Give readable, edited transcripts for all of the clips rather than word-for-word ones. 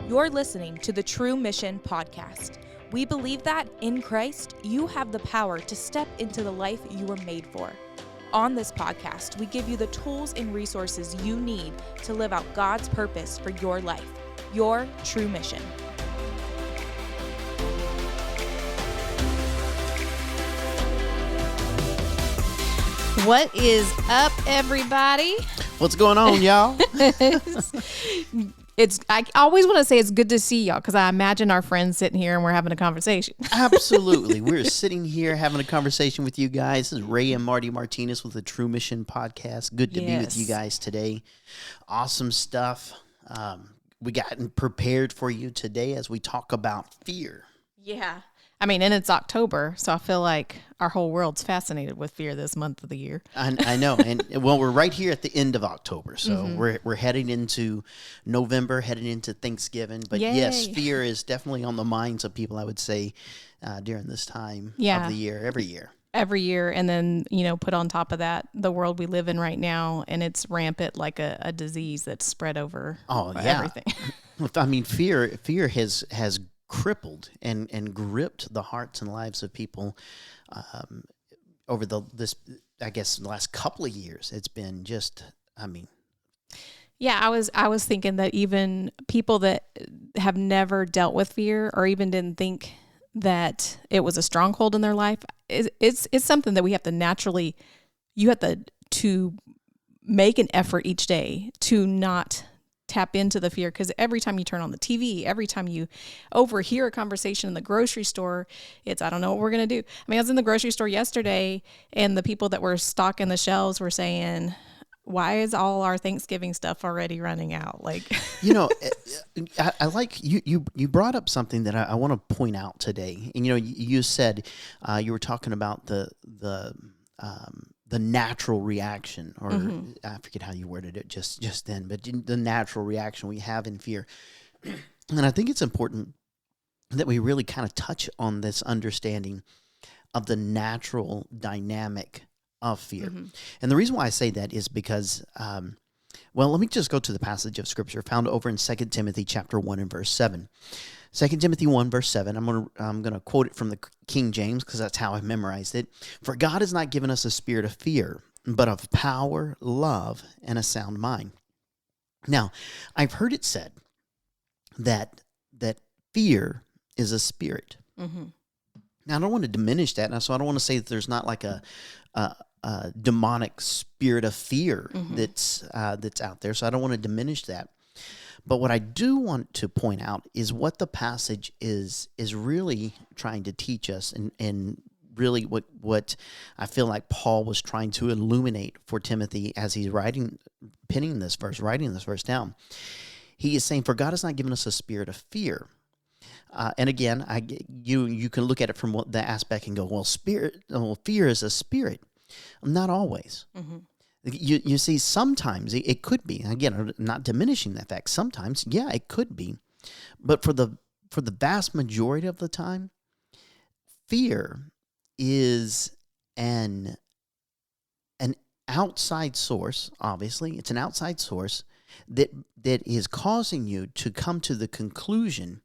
You're listening to the TruMission podcast. We believe that in Christ, you have the power to step into the life you were made for. On this podcast, we give you the tools and resources you need to live out God's purpose for your life, your TruMission. What is up, everybody? What's going on, y'all? I always want to say it's good to see y'all because I imagine our friends sitting here and we're having a conversation. Absolutely. We're sitting here having a conversation with you guys. This is Ray and Marti Martinez with the TruMission podcast. Good to be with you guys today. Awesome stuff. We gotten prepared for you today as we talk about fear. Yeah. I mean, and it's October, so I feel like our whole world's fascinated with fear this month of the year. I know. And well, we're right here at the end of October. So we're heading into November, heading into Thanksgiving. But Yay. yes, fear is definitely on the minds of people, I would say, during this time of the year, every year. Every year. And then, put on top of that, the world we live in right now, and it's rampant like a disease that's spread over everything. I mean, fear has crippled and gripped the hearts and lives of people over the last couple of years. It's been just, Yeah, I was thinking that even people that have never dealt with fear or even didn't think that it was a stronghold in their life, it's something that we have to naturally, you have to make an effort each day to not tap into the fear, because every time you turn on the TV, every time you overhear a conversation in the grocery store, it's, I don't know what we're going to do. I mean, I was in the grocery store yesterday and the people that were stocking the shelves were saying, why is all our Thanksgiving stuff already running out? Like, I like you brought up something that I want to point out today. And, you said, you were talking about the natural reaction, or I forget how you worded it just then, but the natural reaction we have in fear. And I think it's important that we really kind of touch on this understanding of the natural dynamic of fear. And the reason why I say that is because, let me just go to the passage of Scripture found over in 2 Timothy chapter 1 and verse 7. 2 Timothy 1, verse 7, I'm gonna quote it from the King James because that's how I memorized it. For God has not given us a spirit of fear, but of power, love, and a sound mind. Now, I've heard it said that fear is a spirit. Now, I don't want to diminish that, so I don't want to say that there's not like a demonic spirit of fear that's out there, so I don't want to diminish that. But what I do want to point out is what the passage is really trying to teach us, and really what I feel like Paul was trying to illuminate for Timothy as he's writing this verse down. He is saying, for God has not given us a spirit of fear. And again, you can look at it from the aspect and go, fear is a spirit. Not always. You see, sometimes it could be. Again, I'm not diminishing that fact. Sometimes, yeah, it could be. But for the vast majority of the time, fear is an outside source, obviously. It's an outside source that is causing you to come to the conclusion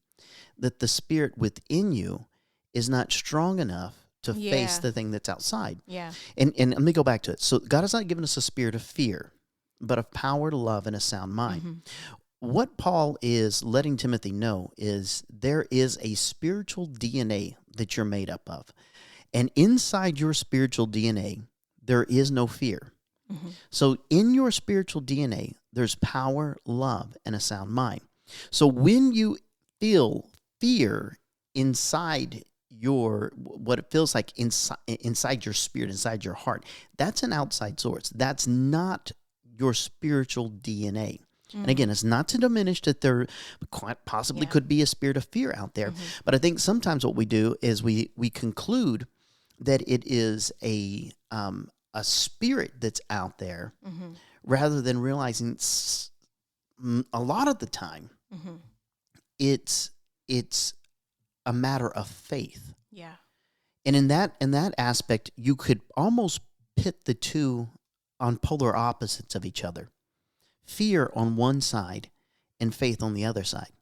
that the spirit within you is not strong enough to face the thing that's outside. Yeah. And let me go back to it. So God has not given us a spirit of fear, but of power, love, and a sound mind. What Paul is letting Timothy know is there is a spiritual DNA that you're made up of. And inside your spiritual DNA, there is no fear. So in your spiritual DNA, there's power, love, and a sound mind. So when you feel fear inside what it feels like inside your spirit, inside your heart, that's an outside source. That's not your spiritual DNA. And again, it's not to diminish that there quite possibly could be a spirit of fear out there. But I think sometimes what we do is we conclude that it is a spirit that's out there, rather than realizing a lot of the time it's a matter of faith. Yeah. And in that aspect, you could almost pit the two on polar opposites of each other. Fear on one side and faith on the other side.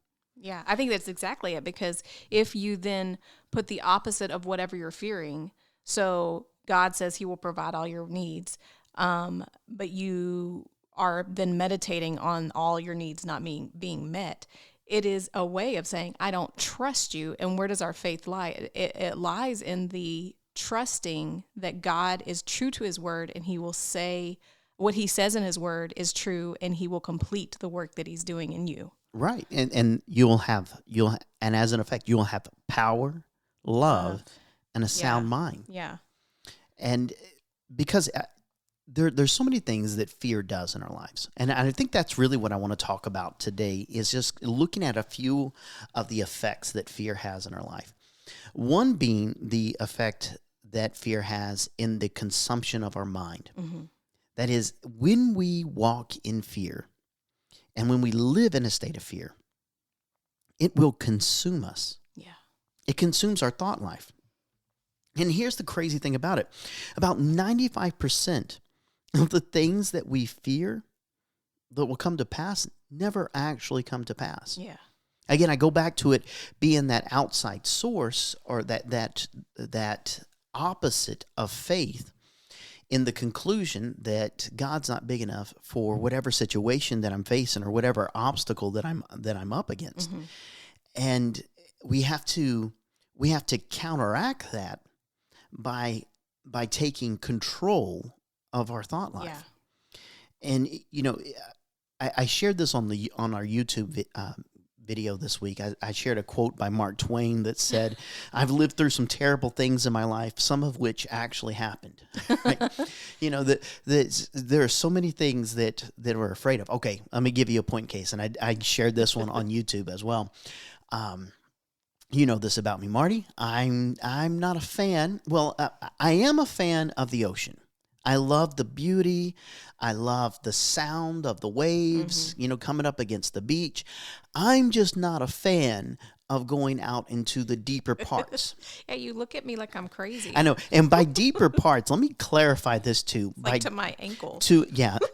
Yeah, I think that's exactly it, because if you then put the opposite of whatever you're fearing, so God says he will provide all your needs, but you are then meditating on all your needs not being met, it is a way of saying, I don't trust you. And where does our faith lie? It lies in the trusting that God is true to his word, and he will say what he says in his word is true, and he will complete the work that he's doing in you. Right. And and as an effect, you'll have power, love, and a sound mind. Yeah. And because there's so many things that fear does in our lives. And I think that's really what I want to talk about today, is just looking at a few of the effects that fear has in our life. One being the effect that fear has in the consumption of our mind. Mm-hmm. That is, when we walk in fear and when we live in a state of fear, it will consume us. Yeah. It consumes our thought life. And here's the crazy thing about it. About 95% of the things that we fear that will come to pass never actually come to pass. Yeah. Again, I go back to it being that outside source, or that opposite of faith, in the conclusion that God's not big enough for whatever situation that I'm facing or whatever obstacle that I'm up against. Mm-hmm. And we have to counteract that by taking control of our thought life. Yeah. And I shared this on our YouTube video this week. I shared a quote by Mark Twain that said, I've lived through some terrible things in my life, some of which actually happened. Right? There are so many things that we're afraid of. Okay, let me give you a point case. And I shared this one on YouTube as well. You know this about me, Marty. I'm not a fan. Well, I am a fan of the ocean. I love the beauty. I love the sound of the waves, mm-hmm. Coming up against the beach. I'm just not a fan of going out into the deeper parts. Yeah, you look at me like I'm crazy. I know. And by deeper parts, let me clarify this too. To my ankle.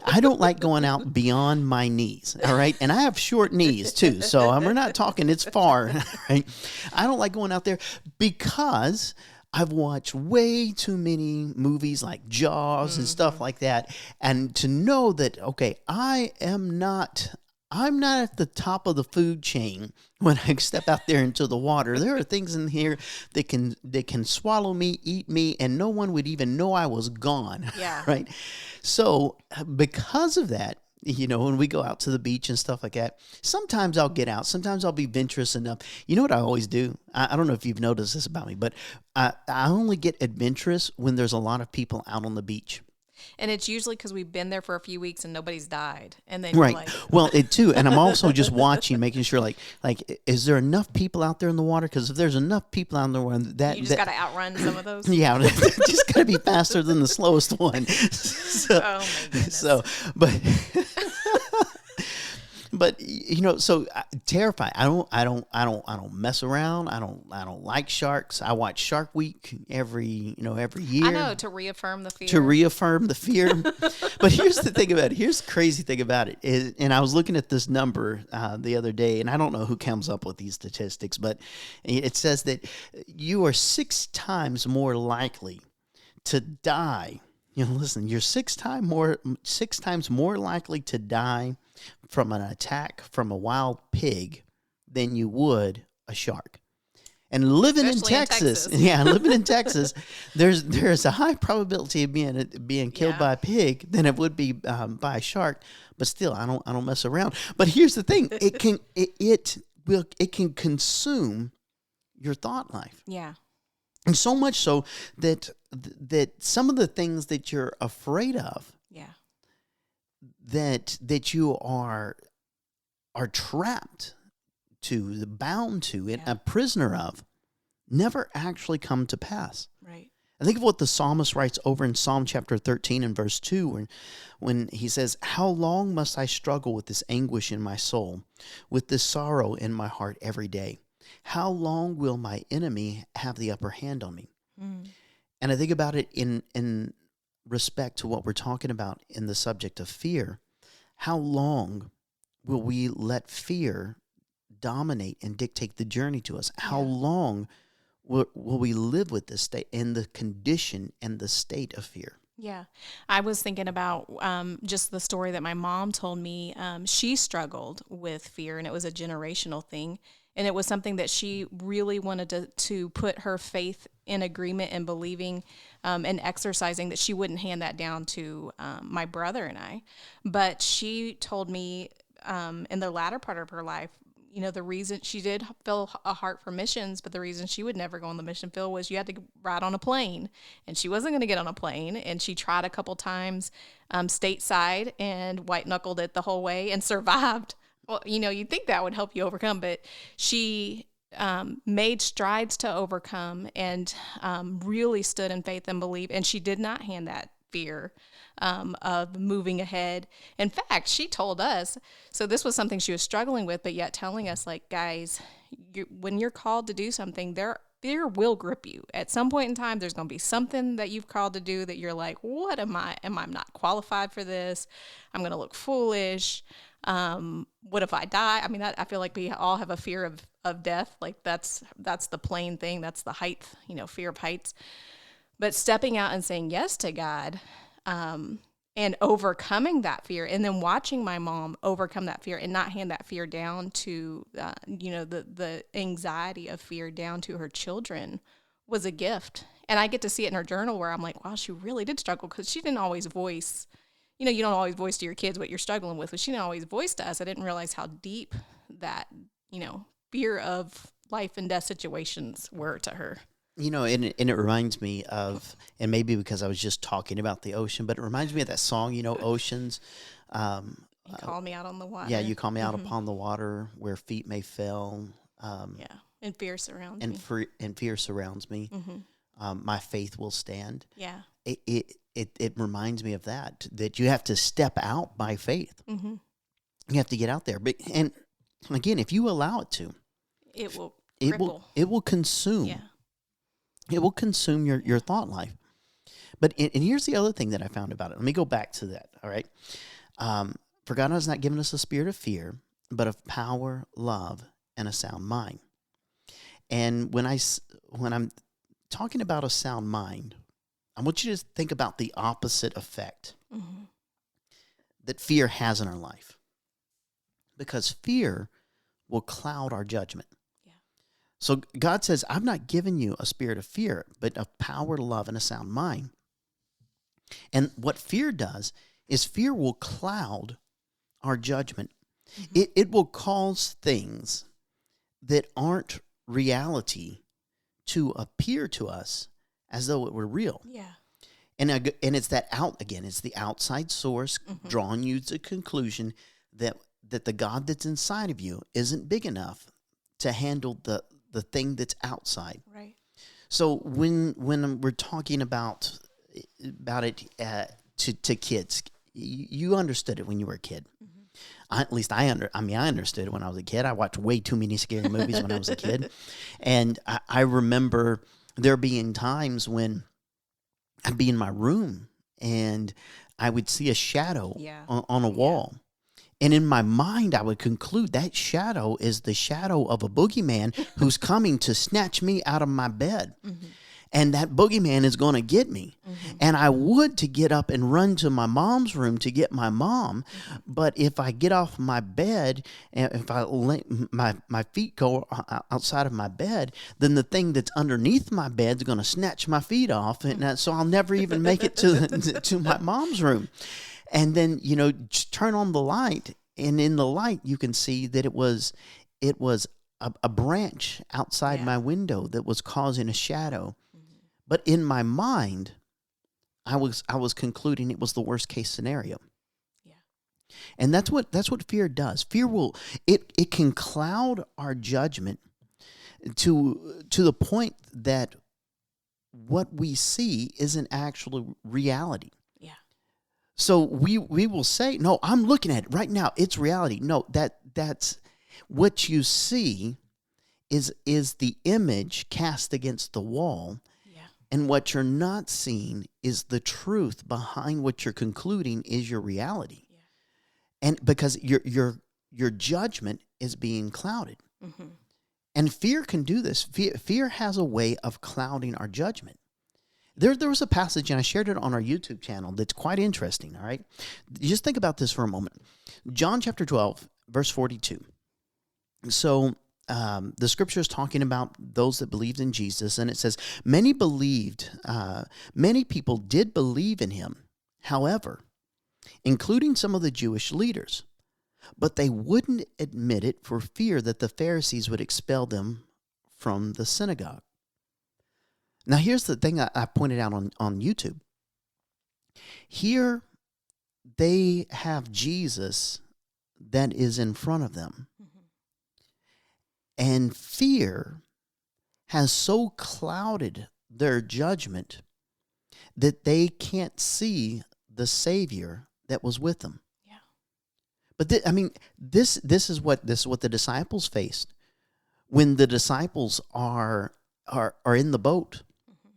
I don't like going out beyond my knees, all right? And I have short knees too, so we're not talking it's far, right? I don't like going out there because I've watched way too many movies like Jaws mm-hmm. and stuff like that. And to know that, okay, I'm not at the top of the food chain when I step out there into the water. There are things in here that can swallow me, eat me, and no one would even know I was gone. Yeah. Right? So because of that, when we go out to the beach and stuff like that, sometimes I'll get out. Sometimes I'll be adventurous enough. You know what I always do? I don't know if you've noticed this about me, but I only get adventurous when there's a lot of people out on the beach. And it's usually because we've been there for a few weeks and nobody's died. And then right. You're like... Well, it too. And I'm also just watching, making sure, like, is there enough people out there in the water? Because if there's enough people out in the water, you just got to outrun some of those. Yeah, just got to be faster than the slowest one. Oh my goodness. But so terrified. I don't mess around. I don't like sharks. I watch Shark Week every year. I know, to reaffirm the fear. But here's the thing about it. Here's the crazy thing about it. And I was looking at this number the other day, and I don't know who comes up with these statistics, but it says that you are 6 times more likely to die. Listen, you're 6 times more likely to die from an attack from a wild pig than you would a shark. And living in Texas, there's a high probability of being killed by a pig than it would be by a shark. But still, I don't mess around. But here's the thing: it can consume your thought life. Yeah. And so much so that some of the things that you're afraid of, that you are trapped to, bound to, and a prisoner of, never actually come to pass. Right. I think of what the psalmist writes over in Psalm chapter 13 and verse 2, when he says, "How long must I struggle with this anguish in my soul, with this sorrow in my heart every day? How long will my enemy have the upper hand on me?" Mm. And I think about it in respect to what we're talking about in the subject of fear. How long will we let fear dominate and dictate the journey to us? How long will we live with this state and the condition and the state of fear? Yeah. I was thinking about just the story that my mom told me. She struggled with fear, and it was a generational thing. And it was something that she really wanted to put her faith in agreement and believing and exercising, that she wouldn't hand that down to my brother and I. But she told me in the latter part of her life, the reason she did feel a heart for missions, but the reason she would never go on the mission field was you had to ride on a plane, and she wasn't going to get on a plane. And she tried a couple times stateside and white knuckled it the whole way and survived. Well, you'd think that would help you overcome, but she made strides to overcome and really stood in faith and belief. And she did not hand that fear of moving ahead. In fact, she told us, so this was something she was struggling with, but yet telling us, like, guys, when you're called to do something, fear will grip you. At some point in time, there's going to be something that you've called to do that you're like, what am I not qualified for this? I'm going to look foolish. What if I die? I mean, I feel like we all have a fear of death. Like that's the plain thing. That's the height, fear of heights. But stepping out and saying yes to God, and overcoming that fear, and then watching my mom overcome that fear and not hand that fear down to, the anxiety of fear down to her children, was a gift. And I get to see it in her journal where I'm like, wow, she really did struggle, because she didn't always voice, you don't always voice to your kids what you're struggling with, but she didn't always voice to us. I didn't realize how deep that, fear of life and death situations were to her. And it reminds me of, and maybe because I was just talking about the ocean, but it reminds me of that song, Oceans. You call me out on the water. Yeah, you call me out upon the water where feet may fail. And fear surrounds me. And fear surrounds me. Mm-hmm. My faith will stand. Yeah. It reminds me of that you have to step out by faith. Mm-hmm. You have to get out there. And again, if you allow it to, it will consume. Yeah. It will consume your thought life. But and here's the other thing that I found about it. Let me go back to that, all right? For God has not given us a spirit of fear, but of power, love, and a sound mind. And when I'm talking about a sound mind, I want you to think about the opposite effect that fear has in our life. Because fear will cloud our judgment. So God says, I've not given you a spirit of fear, but of power, love, and a sound mind. And what fear does is fear will cloud our judgment. Mm-hmm. It will cause things that aren't reality to appear to us as though it were real. Yeah. And it's it's the outside source drawing you to the conclusion that the God that's inside of you isn't big enough to handle the thing that's outside. Right. So when we're talking about it to kids, you understood it when you were a kid. Mm-hmm. I understood it when I was a kid. I watched way too many scary movies when I was a kid. And I remember there being times when I'd be in my room and I would see a shadow on a wall. And in my mind, I would conclude that shadow is the shadow of a boogeyman who's coming to snatch me out of my bed. Mm-hmm. And that boogeyman is going to get me. Mm-hmm. And I would to get up and run to my mom's room to get my mom. Mm-hmm. But if I get off my bed, and if I my feet go outside of my bed, then the thing that's underneath my bed is going to snatch my feet off. And so I'll never even make it to my mom's room. And then, just turn on the light, and in the light, you can see that it was a branch outside my window that was causing a shadow. Mm-hmm. But in my mind, I was concluding it was the worst case scenario. Yeah. And that's what fear does. Fear it can cloud our judgment to the point that what we see isn't actually reality. So we will say, no, I'm looking at it right now. It's reality. No, that's what you see is the image cast against the wall. Yeah. And what you're not seeing is the truth behind what you're concluding is your reality. Yeah. And because your judgment is being clouded. Mm-hmm. And fear can do this. Fear has a way of clouding our judgment. There was a passage, and I shared it on our YouTube channel, that's quite interesting, all right? Just think about this for a moment. John chapter 12, verse 42. So the scripture is talking about those that believed in Jesus, and it says, many people did believe in him, however, including some of the Jewish leaders. But they wouldn't admit it for fear that the Pharisees would expel them from the synagogue. Now, here's the thing I pointed out on YouTube. Here, they have Jesus that is in front of them. Mm-hmm. And fear has so clouded their judgment that they can't see the Savior that was with them. But this is what the disciples faced when the disciples are in the boat, mm-hmm.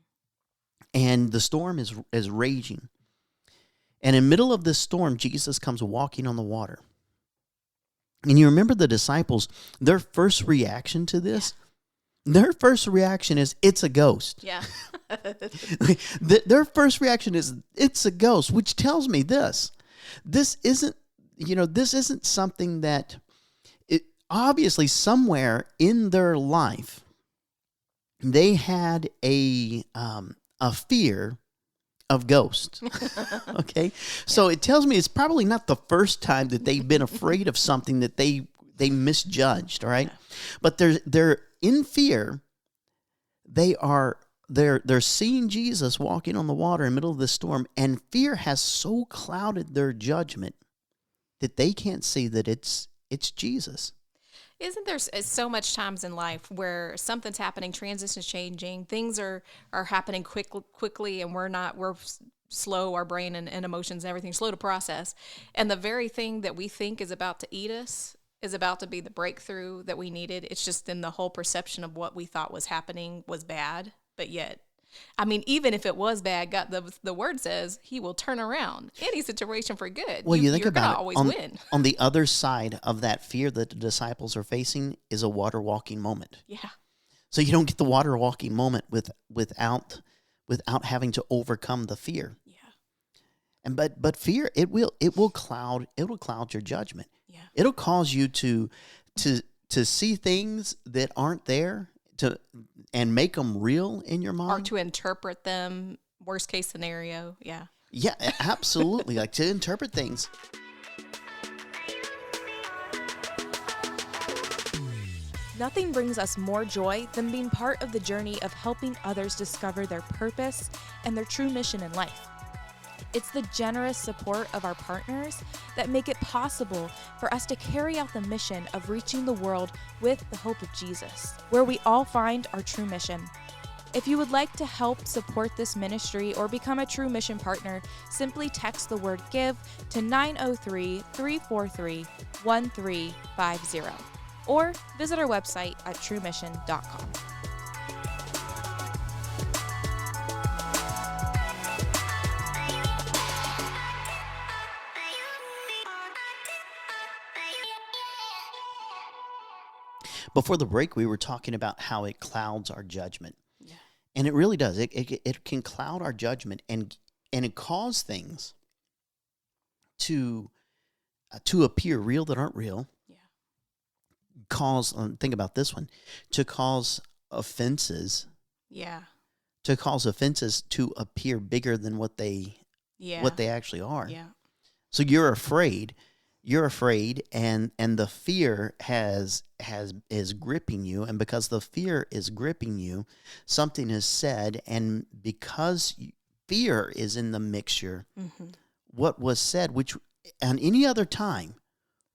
and the storm is raging, and in the middle of this storm, Jesus comes walking on the water. And you remember the disciples, their first reaction to this? Their first reaction is, it's a ghost. Yeah. Their first reaction is, it's a ghost, which tells me this isn't something that obviously somewhere in their life they had a fear of ghosts. Okay, so it tells me it's probably not the first time that they've been afraid of something that they misjudged. All right, but they're in fear. They're seeing Jesus walking on the water in the middle of this storm, and fear has so clouded their judgment that they can't see that it's Jesus. Isn't there so much times in life where something's happening, transition's changing, things are happening quickly, and we're slow, our brain and emotions and everything slow to process, and the very thing that we think is about to eat us is about to be the breakthrough that we needed. It's just in the whole perception of what we thought was happening was bad, but yet, even if it was bad, God, the word says he will turn around any situation for good. Well, you think about it. Always win. On the other side of that fear that the disciples are facing is a water walking moment. Yeah. So you don't get the water walking moment without having to overcome the fear. Yeah. And but fear, it will cloud your judgment. Yeah. It'll cause you to see things that aren't there, and make them real in your mind. Or to interpret them, worst case scenario, yeah. Yeah, absolutely. Like to interpret things. Nothing brings us more joy than being part of the journey of helping others discover their purpose and their true mission in life. It's the generous support of our partners that make it possible for us to carry out the mission of reaching the world with the hope of Jesus, where we all find our true mission. If you would like to help support this ministry or become a True Mission partner, simply text the word GIVE to 903-343-1350 or visit our website at TruMission.com. Before the break, we were talking about how it clouds our judgment. Yeah. And it really does. It can cloud our judgment and it cause things to appear real that aren't real. Yeah. Think about this one, to cause offenses. Yeah. To cause offenses to appear bigger than what they actually are. Yeah. So you're afraid, and the fear is gripping you, and because the fear is gripping you, something is said, and because fear is in the mixture, mm-hmm. what was said, which on any other time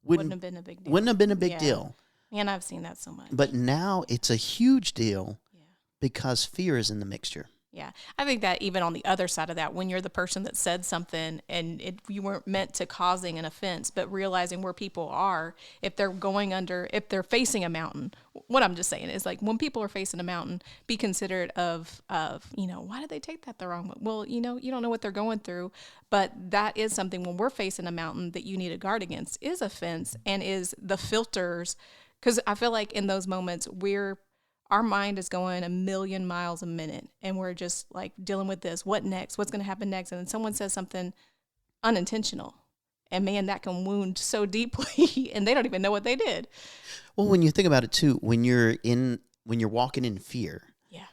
wouldn't have been a big deal. Wouldn't have been a big deal. And I've seen that so much. But now it's a huge deal because fear is in the mixture. Yeah. I think that even on the other side of that, when you're the person that said something and you weren't meant to causing an offense, but realizing where people are, if they're facing a mountain, what I'm just saying is like when people are facing a mountain, be considerate of, why did they take that the wrong way? Well, you don't know what they're going through, but that is something when we're facing a mountain that you need to guard against is offense and is the filters Because I feel like in those moments, our mind is going a million miles a minute, and we're just like dealing with this. What next? What's going to happen next? And then someone says something unintentional, and man, that can wound so deeply, and they don't even know what they did. Well, when you think about it too, when you're walking in fear,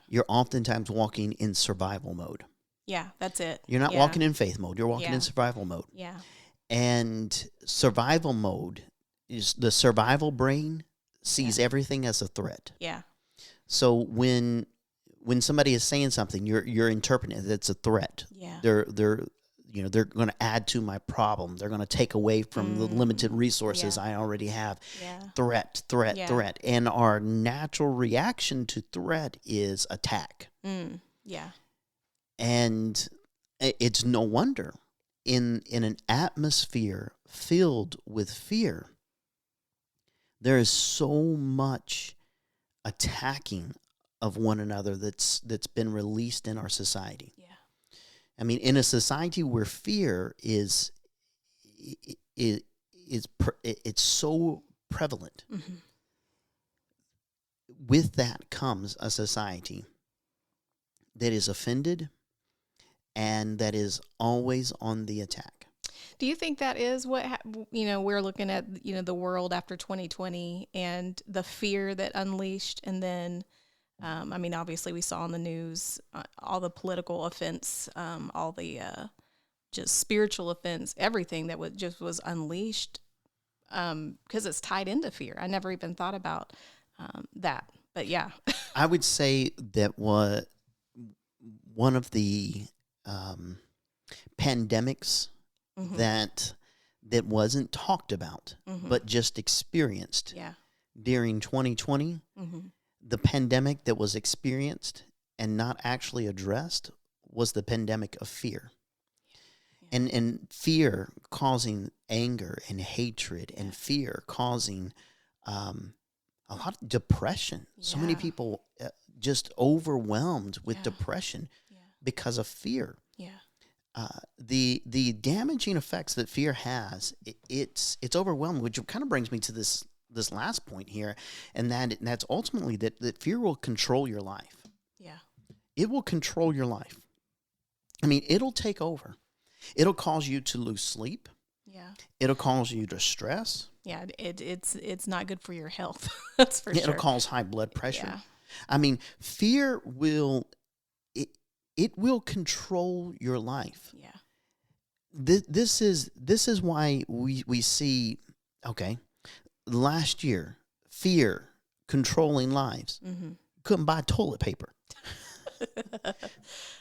you're oftentimes walking in survival mode. Yeah, that's it. You're not walking in faith mode. You're walking in survival mode. Yeah. And survival mode is the survival brain sees everything as a threat. Yeah. So when somebody is saying something, you're interpreting it. It's a threat. Yeah. They're going to add to my problem. They're going to take away from the limited resources I already have. Yeah. Threat. And our natural reaction to threat is attack. Yeah. And it's no wonder in an atmosphere filled with fear, there is so much attacking of one another that's been released in our society. Yeah. I mean, in a society where fear is it's so prevalent. Mm-hmm. With that comes a society that is offended and that is always on the attack. Do you think that is what, we're looking at, the world after 2020 and the fear that unleashed, and then, obviously we saw on the news all the political offense, all the just spiritual offense, everything that was unleashed, because it's tied into fear. I never even thought about that, but yeah. I would say that one of the pandemics that wasn't talked about, but just experienced during 2020, the pandemic that was experienced and not actually addressed was the pandemic of fear. And fear causing anger and hatred, and fear causing a lot of depression. So many people just overwhelmed with depression because of fear. The damaging effects that fear has, it's overwhelming, which kind of brings me to this last point here, and that's ultimately that fear will control your life. Yeah. It will control your life. I mean, it'll take over. It'll cause you to lose sleep. Yeah. It'll cause you to stress. Yeah, it's not good for your health. That's for sure. It'll cause high blood pressure. Yeah. I mean, fear will it will control your life. Yeah. This is why we see, last year, fear controlling lives. Couldn't buy toilet paper.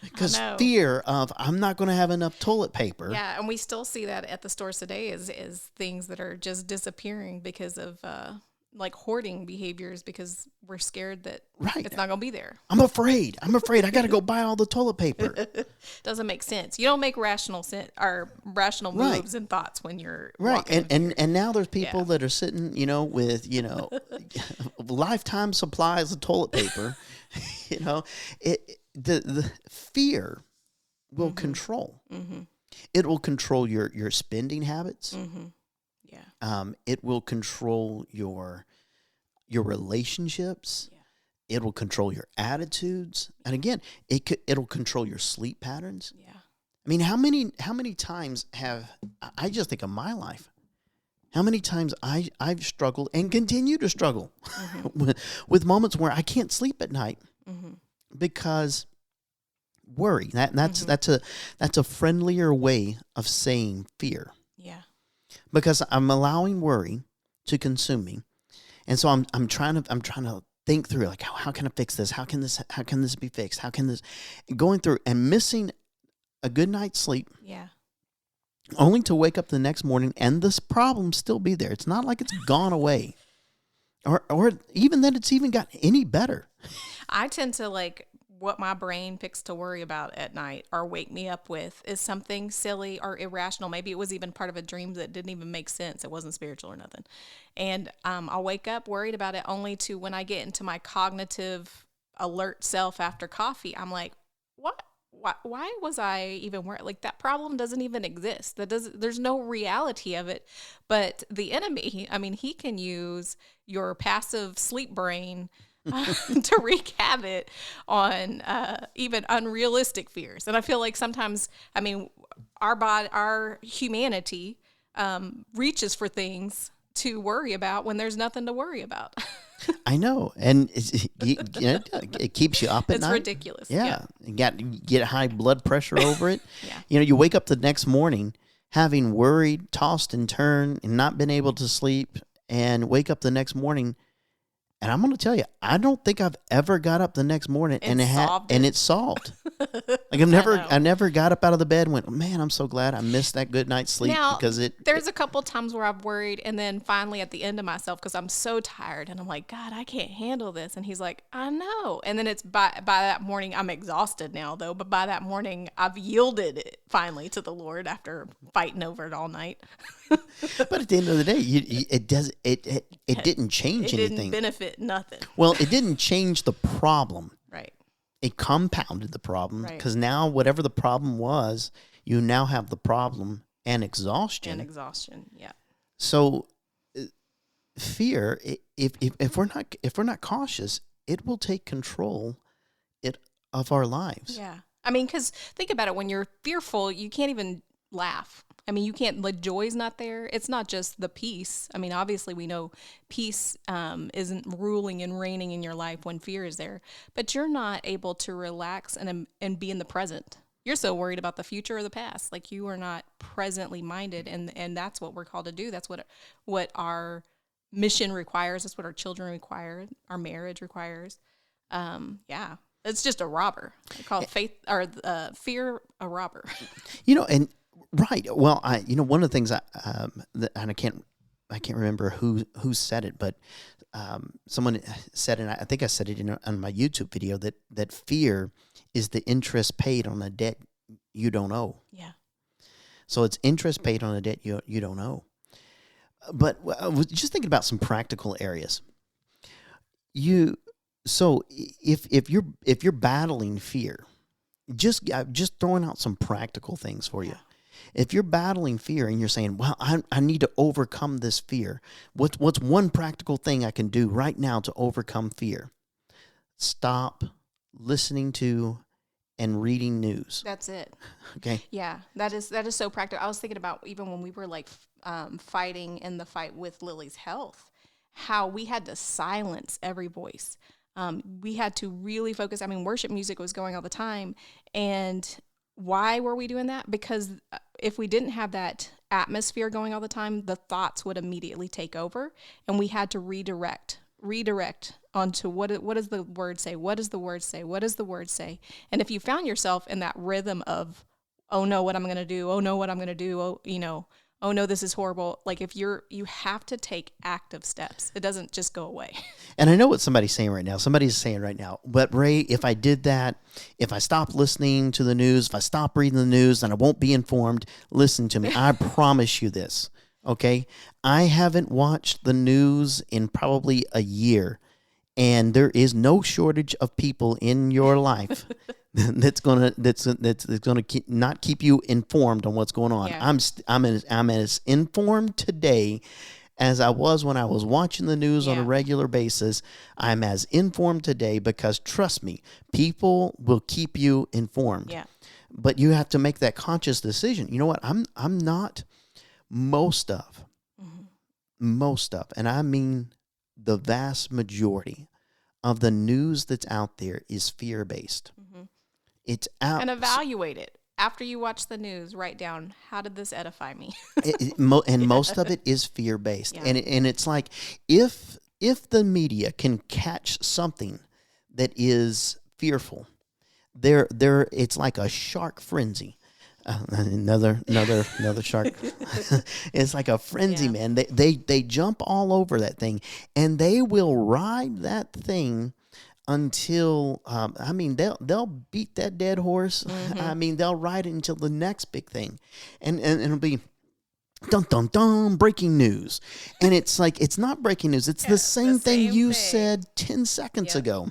Because fear of, I'm not going to have enough toilet paper. Yeah, and we still see that at the stores today is things that are just disappearing because of hoarding behaviors, because we're scared that it's not going to be there. I'm afraid. I got to go buy all the toilet paper. Doesn't make sense. You don't make rational moves and thoughts when you're walking. And now there's people that are sitting, with lifetime supplies of toilet paper. The fear will control. It will control your spending habits. It will control your relationships. Yeah. It will control your attitudes, and again, it'll control your sleep patterns. Yeah. I mean, how many times have I just think of my life? How many times I've struggled and continue to struggle with moments where I can't sleep at night because worry. That's a friendlier way of saying fear. Yeah. Because I'm allowing worry to consume me, and so I'm trying to think through, like, how can I fix this? How can this be fixed? How can this, going through and missing a good night's sleep? Yeah. Only to wake up the next morning and this problem still be there. It's not like it's gone away, or even that it's even got any better. I tend to what my brain picks to worry about at night or wake me up with is something silly or irrational. Maybe it was even part of a dream that didn't even make sense. It wasn't spiritual or nothing. And I'll wake up worried about it, only to, when I get into my cognitive alert self after coffee, I'm like, what why was I even worried? Like, that problem doesn't even exist. There's no reality of it. But the enemy, I mean, he can use your passive sleep brain to wreak havoc on even unrealistic fears. And I feel like sometimes, I mean, our humanity reaches for things to worry about when there's nothing to worry about. I know, and it keeps you up at night. It's ridiculous. Yeah, you get high blood pressure over it. Yeah. You wake up the next morning having worried, tossed and turned, and not been able to sleep, and wake up the next morning. And I'm going to tell you, I don't think I've ever got up the next morning and it's solved. Like I never got up out of the bed and went, man, I'm so glad I missed that good night's sleep there's a couple times where I've worried, and then finally at the end of myself, because I'm so tired and I'm like, God, I can't handle this. And he's like, I know. And then it's by that morning, I'm exhausted now though, but by that morning I've yielded it finally to the Lord after fighting over it all night. But at the end of the day, it didn't change anything. It didn't benefit nothing. Well, it didn't change the problem. Right. It compounded the problem, because now whatever the problem was, you now have the problem and exhaustion. Yeah. So fear, if we're not cautious, it will take control of our lives. Yeah. I mean, because think about it. When you're fearful, you can't even laugh. I mean, you can't, like, joy's not there. It's not just the peace. I mean, obviously we know peace isn't ruling and reigning in your life when fear is there, but you're not able to relax and be in the present. You're so worried about the future or the past. Like, you are not presently minded. And that's what we're called to do. That's what our mission requires. That's what our children require. Our marriage requires. Yeah. It's just a robber. I call it fear a robber. And right. Well, one of the things and I can't remember who said it, but someone said, and I think I said it on my YouTube video, that fear is the interest paid on a debt you don't owe. Yeah. So it's interest paid on a debt you don't owe. But I was just thinking about some practical areas. So if you're battling fear, just throwing out some practical things for you. If you're battling fear and you're saying, well, I need to overcome this fear, what's one practical thing I can do right now to overcome fear? Stop listening to and reading news. That's it. Okay. Yeah, that is so practical. I was thinking about even when we were like fighting in the fight with Lily's health, how we had to silence every voice. We had to really focus. I mean, worship music was going all the time. And why were we doing that? Because if we didn't have that atmosphere going all the time, the thoughts would immediately take over, and we had to redirect onto what does the word say? What does the word say? What does the word say? And if you found yourself in that rhythm of, oh no, what I'm going to do? Oh no, what I'm going to do? Oh no, this is horrible. Like, you have to take active steps. It doesn't just go away. And I know what somebody's saying right now. Somebody's saying right now, but Ray, if I did that, if I stopped listening to the news, if I stopped reading the news, then I won't be informed. Listen to me. I promise you this, okay? I haven't watched the news in probably a year, and there is no shortage of people in your life that's gonna not keep you informed on what's going on. Yeah. I'm as informed today as I was when I was watching the news on a regular basis. I'm as informed today because, trust me, people will keep you informed. Yeah. But you have to make that conscious decision. You know what? I'm not most of, and I mean the vast majority of the news that's out there is fear-based. Mm-hmm. It's out. And evaluate it. After you watch the news, write down, how did this edify me? Most of it is fear-based. Yeah. And it's like, if the media can catch something that is fearful, it's like a shark frenzy. Another shark. It's like a frenzy, man. They jump all over that thing, and they will ride that thing until they'll beat that dead horse. Mm-hmm. They'll ride it until the next big thing, and it'll be dun dun dun, breaking news. And it's like, it's not breaking news. It's the same thing you said 10 seconds ago.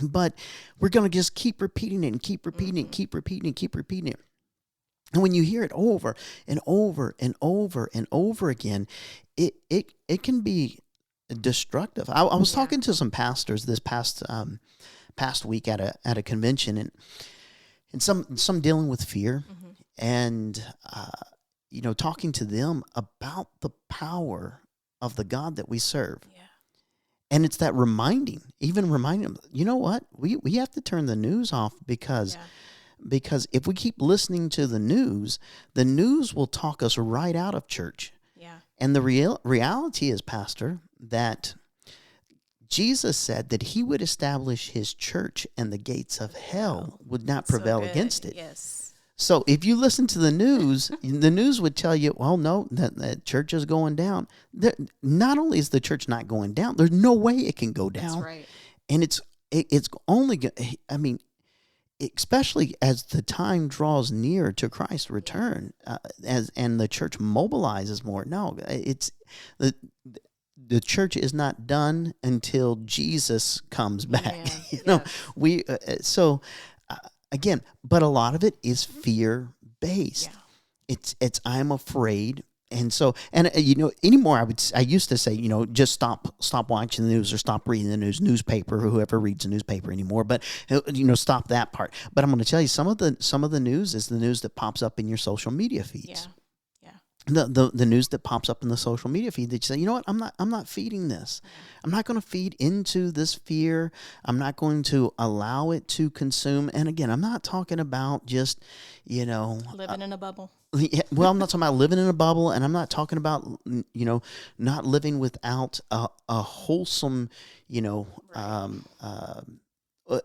But we're going to just keep repeating it and keep repeating it, keep repeating it, keep repeating it. And when you hear it over and over and over and over again, it can be destructive. I was talking to some pastors this past week at a convention, and some dealing with fear, and talking to them about the power of the God that we serve. Yeah. And it's that reminding them, you know what? We have to turn the news off because if we keep listening to the news will talk us right out of church. Yeah. And the reality is, Pastor, that Jesus said that he would establish his church and the gates of hell would not prevail against it. Yes. So if you listen to the news, the news would tell you, well, no, that church is going down. Not only is the church not going down, there's no way it can go down. That's right. And it's only, especially as the time draws near to Christ's return, and the church mobilizes more. No, it's the church is not done until Jesus comes back. Again, but a lot of it is fear-based. Yeah. It's I'm afraid, and so anymore I used to say just stop watching the news or stop reading the newspaper, or whoever reads the newspaper anymore. But stop that part. But I'm going to tell you some of the news is the news that pops up in your social media feeds. Yeah. The news that pops up in the social media feed that you say, you know what, I'm not feeding this. I'm not going to feed into this fear. I'm not going to allow it to consume. And again, I'm not talking about just, living in a bubble. Well, I'm not talking about living in a bubble, and I'm not talking about, not living without a wholesome,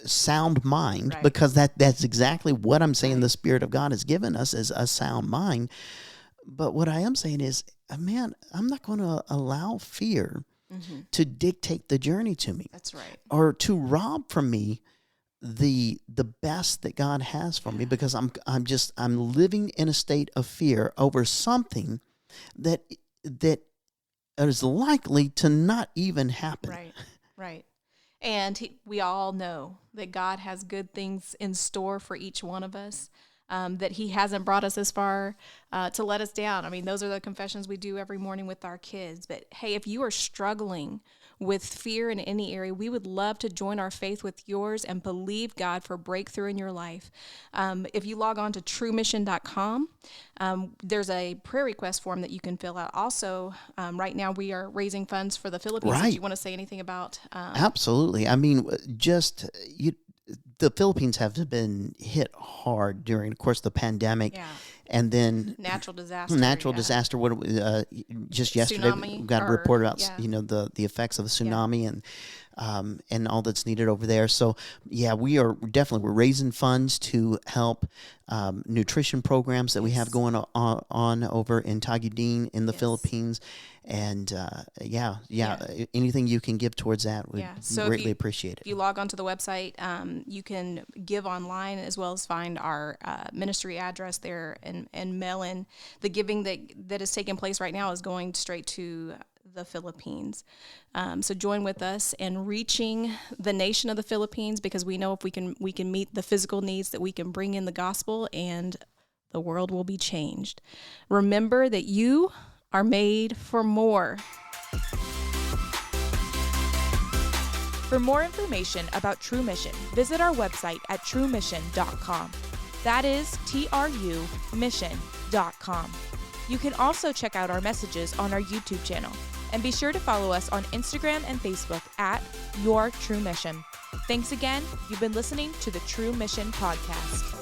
sound mind, right. Because that's exactly what I'm saying. Right. The Spirit of God has given us as a sound mind. But what I am saying is, man, I'm not going to allow fear to dictate the journey to me. That's right. Or to rob from me the best that God has for me, because I'm living in a state of fear over something that is likely to not even happen. Right. Right. And we all know that God has good things in store for each one of us. That he hasn't brought us this far to let us down. I mean, those are the confessions we do every morning with our kids. But hey, if you are struggling with fear in any area, we would love to join our faith with yours and believe God for breakthrough in your life. If you log on to TruMission.com, there's a prayer request form that you can fill out. Also, right now we are raising funds for the Philippines. Right. Do you want to say anything about? Absolutely. I mean, the Philippines have been hit hard during, of course, the pandemic, and then natural disaster. What just yesterday we got a report about the effects of the tsunami and all that's needed over there. So we're raising funds to help nutrition programs that we have going on over in Tagudin in the Philippines. And anything you can give towards that, we greatly appreciate it. If you log onto the website, you can give online as well as find our ministry address there and mail in. The giving that is taking place right now is going straight to the Philippines. So join with us in reaching the nation of the Philippines, because we know if we can meet the physical needs, that we can bring in the gospel and the world will be changed. Remember that you are made for more. For more information about TruMission, visit our website at TruMission.com. That is TRUMission.com. You can also check out our messages on our YouTube channel, and be sure to follow us on Instagram and Facebook at yourtrumission. Thanks again. You've been listening to the TruMission Podcast.